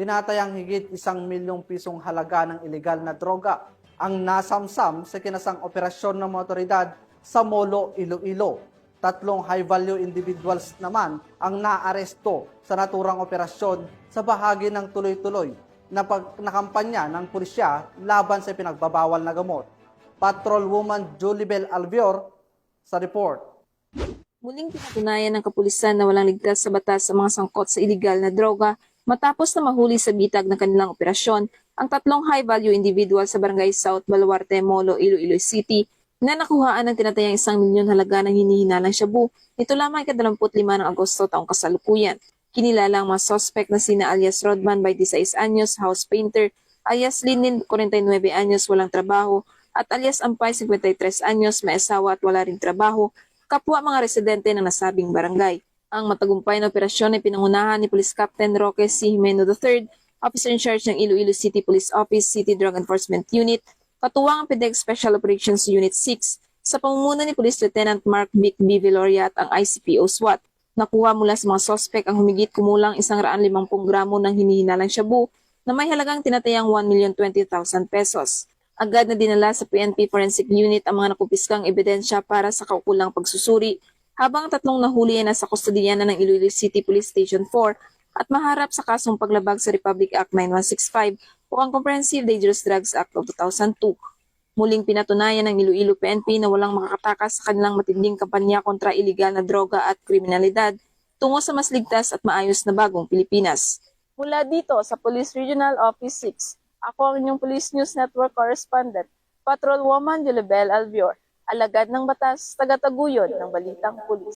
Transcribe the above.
tinatayang higit 1 milyong pisong halaga ng ilegal na droga ang nasamsam sa kinasang operasyon ng mga otoridad sa Molo, Iloilo. 3 high-value individuals naman ang naaresto sa naturang operasyon sa bahagi ng tuloy-tuloy na kampanya ng pulisya laban sa pinagbabawal na gamot. Patrolwoman Julibel Albior sa report. Muling pinatunayan ng kapulisan na walang ligtas sa batas sa mga sangkot sa iligal na droga matapos na mahuli sa bitag ng kanilang operasyon ang 3 high-value individual sa Barangay South Baluarte, Molo, Iloilo City na nakuhaan ng tinatayang 1 milyon halaga ng hinihinalang shabu nito lamang ika-25 ng Agosto taong kasalukuyan. Kinilala ang mga suspect na sina alias Rodman, 26 anyos, house painter, alias Linin, 49 anyos, walang trabaho, at alias Ampay, 53 anyos, may asawa at wala ring trabaho, kapwa mga residente ng nasabing barangay. Ang matagumpay na operasyon ay pinangunahan ni Police Captain Roque C. Jimeno III, Officer in Charge ng Iloilo City Police Office, City Drug Enforcement Unit, katuwang ang PDEC Special Operations Unit 6, sa pamumuno ni Police Lieutenant Mark Vic B. Viloria at ang ICPO SWAT. Nakuha mula sa mga sospek ang humigit kumulang 150 gramo ng hinihinalang shabu na may halagang tinatayang 1,020,000 pesos. Agad na dinala sa PNP Forensic Unit ang mga nakupiskang ebidensya para sa kaukulang pagsusuri, habang 3 nahuli ay nasa kustodiya na ng Iloilo City Police Station 4 at maharap sa kasong paglabag sa Republic Act 9165 o ang Comprehensive Dangerous Drugs Act of 2002. Muling pinatunayan ng Iloilo PNP na walang makakatakas sa kanilang matinding kampanya kontra iligal na droga at kriminalidad tungo sa mas ligtas at maayos na bagong Pilipinas. Mula dito sa Police Regional Office 6, ako ang inyong Police News Network Correspondent, Patrolwoman Julibel Albior, alagad ng batas, tagataguyod ng Balitang Pulis.